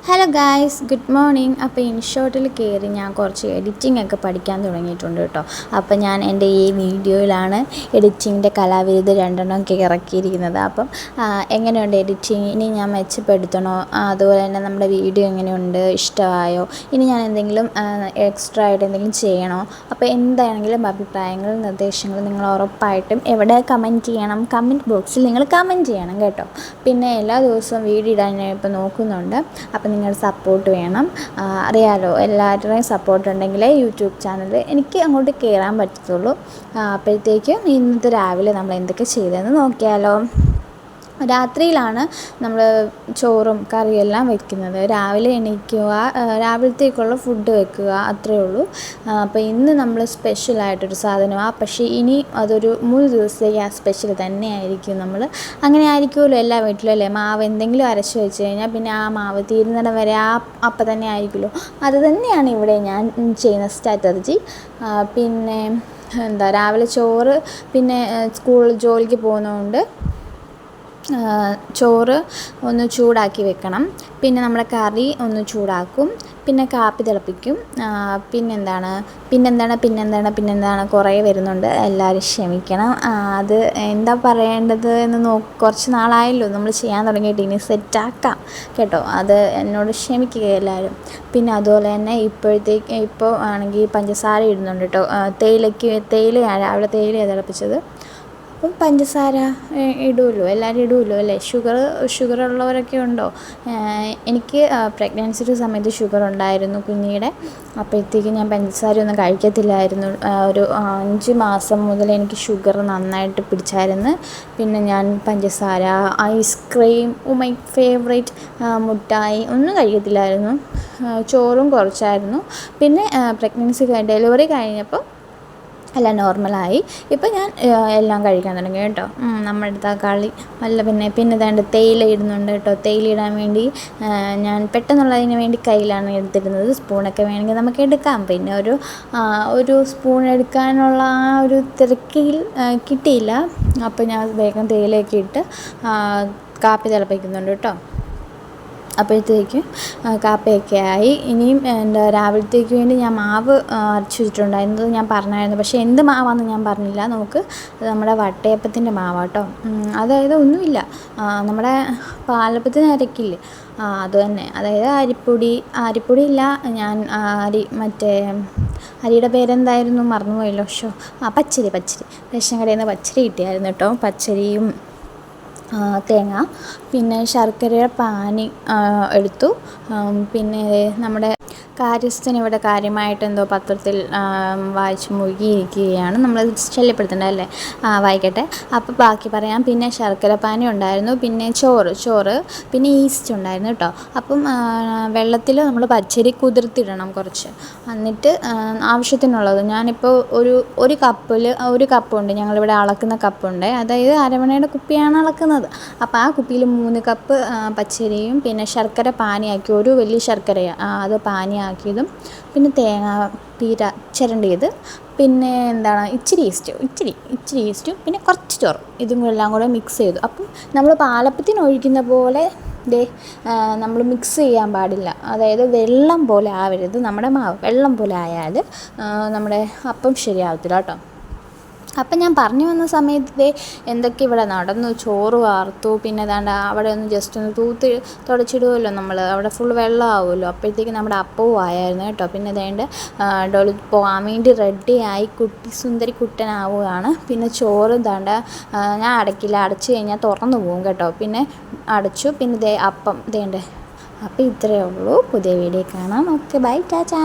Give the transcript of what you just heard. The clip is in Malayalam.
Hello guys, good morning. അപ്പോൾ ഇൻഷോട്ടിൽ കയറി ഞാൻ കുറച്ച് എഡിറ്റിംഗ് ഒക്കെ പഠിക്കാൻ തുടങ്ങിയിട്ടുണ്ട് കേട്ടോ. അപ്പോൾ ഞാൻ എൻ്റെ ഈ വീഡിയോയിലാണ് എഡിറ്റിങ്ങിൻ്റെ കലാവിരുത് രണ്ടെണ്ണമൊക്കെ ഇറക്കിയിരിക്കുന്നത്. അപ്പം എങ്ങനെയുണ്ട് എഡിറ്റിങ്, ഇനി ഞാൻ മെച്ചപ്പെടുത്തണോ, അതുപോലെ തന്നെ നമ്മുടെ വീഡിയോ എങ്ങനെയുണ്ട്, ഇഷ്ടമായോ, ഇനി ഞാൻ എന്തെങ്കിലും എക്സ്ട്രാ ആയിട്ട് എന്തെങ്കിലും ചെയ്യണോ, അപ്പോൾ എന്താണെങ്കിലും അഭിപ്രായങ്ങൾ നിർദ്ദേശങ്ങൾ നിങ്ങൾ ഉറപ്പായിട്ടും എവിടെ കമൻറ്റ് ചെയ്യണം, കമൻറ്റ് ബോക്സിൽ നിങ്ങൾ കമൻറ്റ് ചെയ്യണം കേട്ടോ. പിന്നെ എല്ലാ ദിവസവും വീഡിയോ ഇടാൻ ഞാൻ ഇപ്പോൾ നോക്കുന്നുണ്ട്. അപ്പം നിങ്ങളുടെ സപ്പോർട്ട് വേണം. അറിയാലോ, എല്ലാവരുടെയും സപ്പോർട്ട് ഉണ്ടെങ്കിലേ യൂട്യൂബ് ചാനൽ എനിക്ക് അങ്ങോട്ട് കയറാൻ പറ്റത്തുള്ളൂ. അപ്പോഴത്തേക്കും ഇന്നത്തെ രാവിലെ നമ്മൾ എന്തൊക്കെ ചെയ്തതെന്ന് നോക്കിയാലോ. രാത്രിയിലാണ് നമ്മൾ ചോറും കറിയും എല്ലാം വെക്കുന്നത്. രാവിലെ എണീക്കുക, രാവിലത്തേക്കുള്ള ഫുഡ് വെക്കുക, അത്രയേ ഉള്ളൂ. അപ്പോൾ ഇന്ന് നമ്മൾ സ്പെഷ്യലായിട്ടൊരു സാധനമാണ്. പക്ഷേ ഇനി അതൊരു 3 ദിവസത്തേക്ക് ആ സ്പെഷ്യൽ തന്നെ ആയിരിക്കും. നമ്മൾ അങ്ങനെ ആയിരിക്കുമല്ലോ എല്ലാ വീട്ടിലും അല്ലേ. മാവ് എന്തെങ്കിലും അരച്ച് വെച്ച് കഴിഞ്ഞാൽ പിന്നെ ആ മാവ് തീരുന്നിടം വരെ അപ്പം തന്നെ ആയിരിക്കുമല്ലോ. അത് തന്നെയാണ് ഇവിടെ ഞാൻ ചെയ്യുന്ന സ്ട്രാറ്റജി. പിന്നെ രാവിലെ ചോറ്, പിന്നെ ജോലിക്ക് പോകുന്നതുകൊണ്ട് ചോറ് ഒന്ന് ചൂടാക്കി വെക്കണം. പിന്നെ നമ്മുടെ കറി ഒന്ന് ചൂടാക്കും. പിന്നെ കാപ്പി തിളപ്പിക്കും. പിന്നെന്താണ് കുറേ വരുന്നുണ്ട്, എല്ലാവരും ക്ഷമിക്കണം. അത് എന്താ പറയേണ്ടത് എന്ന് കുറച്ച് നാളായല്ലോ നമ്മൾ ചെയ്യാൻ തുടങ്ങിയിട്ട്. ഇനി സെറ്റാക്കാം കേട്ടോ, അത് എന്നോട് ക്ഷമിക്കുക എല്ലാവരും. പിന്നെ അതുപോലെ തന്നെ ഇപ്പോൾ ആണെങ്കിൽ പഞ്ചസാര ഇടുന്നുണ്ട് കേട്ടോ. തേയിലയാണ് രാവിലെ തേയിലയാണ് തിളപ്പിച്ചത്. അപ്പം പഞ്ചസാര ഇടുമല്ലോ, എല്ലാവരും ഇടുമല്ലോ അല്ലേ. ഷുഗർ ഉള്ളവരൊക്കെ ഉണ്ടോ? എനിക്ക് പ്രഗ്നൻസിയുടെ സമയത്ത് ഷുഗർ ഉണ്ടായിരുന്നു കുഞ്ഞിയുടെ. അപ്പോഴത്തേക്ക് ഞാൻ പഞ്ചസാരയൊന്നും കഴിക്കത്തില്ലായിരുന്നു. ഒരു 5 മാസം മുതൽ എനിക്ക് ഷുഗർ നന്നായിട്ട് പിടിച്ചായിരുന്നു. പിന്നെ ഞാൻ പഞ്ചസാര, ഐസ്ക്രീം, മൈ ഫേവറേറ്റ് മുട്ടായി ഒന്നും കഴിക്കത്തില്ലായിരുന്നു. ചോറും കുറച്ചായിരുന്നു. പിന്നെ ഡെലിവറി കഴിഞ്ഞപ്പോൾ എല്ലാം നോർമലായി. ഇപ്പം ഞാൻ എല്ലാം കഴിക്കാൻ തുടങ്ങി കേട്ടോ. നമ്മുടെ തക്കാളി പിന്നെ തേയില ഇടുന്നുണ്ട് കേട്ടോ. തേയില ഇടാൻ വേണ്ടി ഞാൻ പെട്ടെന്നുള്ളതിന് വേണ്ടി കയ്യിലാണ് എടുത്തിരുന്നത്. സ്പൂണൊക്കെ വേണമെങ്കിൽ നമുക്ക് എടുക്കാം. പിന്നെ ഒരു സ്പൂൺ എടുക്കാനുള്ള ആ ഒരു തിരക്കിൽ കിട്ടിയില്ല. അപ്പോൾ ഞാൻ വേഗം തേയിലയൊക്കെ ഇട്ട് കാപ്പി തിളപ്പിക്കുന്നുണ്ട് കേട്ടോ. അപ്പോഴത്തേക്കും കാപ്പിയൊക്കെ ആയി. ഇനിയും രാവിലത്തേക്ക് വേണ്ടി ഞാൻ മാവ് അരച്ച് വെച്ചിട്ടുണ്ടായിരുന്നത് ഞാൻ പറഞ്ഞായിരുന്നു. പക്ഷേ എന്ത് മാവാണെന്ന് ഞാൻ പറഞ്ഞില്ല. അത് നമ്മുടെ വട്ടയപ്പത്തിൻ്റെ മാവാട്ടോ. അതായത് ഒന്നുമില്ല, നമ്മുടെ പാലപ്പത്തിന് അരക്കില്ലേ, അത് തന്നെ. അതായത് അരിപ്പൊടി ഇല്ല, ഞാൻ അരിയുടെ പേരെന്തായിരുന്നു മറന്നുപോയല്ലോ. പച്ചരി റേഷൻ കടയിൽ നിന്ന് പച്ചരി കിട്ടിയായിരുന്നു കേട്ടോ. പച്ചരിയും തേങ്ങ, പിന്നെ ശർക്കരയുടെ പാനി എടുത്തു. പിന്നെ നമ്മുടെ കാര്യസ്ഥന് ഇവിടെ കാര്യമായിട്ട് എന്തോ പത്രത്തിൽ വായിച്ച് മുഴുകിയിരിക്കുകയാണ്. നമ്മൾ ശല്യപ്പെടുത്തണ്ടല്ലേ, വായിക്കട്ടെ. അപ്പോൾ ബാക്കി പറയാം. പിന്നെ ശർക്കര പാനി ഉണ്ടായിരുന്നു. പിന്നെ ചോറ്, പിന്നെ ഈസ്റ്റ് ഉണ്ടായിരുന്നു കേട്ടോ. അപ്പം വെള്ളത്തിൽ നമ്മൾ പച്ചരി കുതിർത്തിടണം കുറച്ച്. എന്നിട്ട് ആവശ്യത്തിനുള്ളത് ഞാനിപ്പോൾ ഒരു കപ്പുണ്ട്. ഞങ്ങളിവിടെ അളക്കുന്ന കപ്പുണ്ട്. അതായത് അരമണയുടെ കുപ്പിയാണ് അളക്കുന്നത്. അപ്പോൾ ആ കുപ്പിയിൽ 3 കപ്പ് പച്ചരിയും പിന്നെ ശർക്കര പാനിയാക്കി, ഒരു വലിയ ശർക്കരയാണ് അത് പാനിയാക്കിയതും, പിന്നെ തേങ്ങ പീര ചിരണ്ടിയത്, പിന്നെ ഇച്ചിരി ഈസ്റ്റും പിന്നെ കുറച്ച് ചോറ്, ഇതും എല്ലാം കൂടെ മിക്സ് ചെയ്തു. അപ്പം നമ്മൾ പാലപ്പത്തിന് ഒഴിക്കുന്ന പോലെ നമ്മൾ മിക്സ് ചെയ്യാൻ പാടില്ല. അതായത് വെള്ളം പോലെ ആവരുത് നമ്മുടെ മാവ്. വെള്ളം പോലെ ആയാൽ നമ്മുടെ അപ്പം ശരിയാവത്തില്ല കേട്ടോ. അപ്പം ഞാൻ പറഞ്ഞു വന്ന സമയത്ത് എന്തൊക്കെ ഇവിടെ നടന്നു. ചോറ് വാർത്തു, പിന്നെ അവിടെ ഒന്ന് ജസ്റ്റ് ഒന്ന് തുടച്ചിടുമല്ലോ നമ്മൾ, അവിടെ ഫുൾ വെള്ളമാവുമല്ലോ. അപ്പോഴത്തേക്ക് നമ്മുടെ അപ്പവും ആയായിരുന്നു കേട്ടോ. പിന്നെ ഡോളി പോകാൻ വേണ്ടി റെഡിയായി, സുന്ദരി കുട്ടനാവുകയാണ്. പിന്നെ ചോറ് ഞാൻ അടയ്ക്കില്ല, അടച്ചു കഴിഞ്ഞാൽ തുറന്നു പോകും കേട്ടോ. പിന്നെ അടച്ചു. പിന്നെ അപ്പം അപ്പോൾ ഇത്രയേ ഉള്ളൂ. പുതിയ വീഡിയോ കാണാം. Okay, bye, Tata.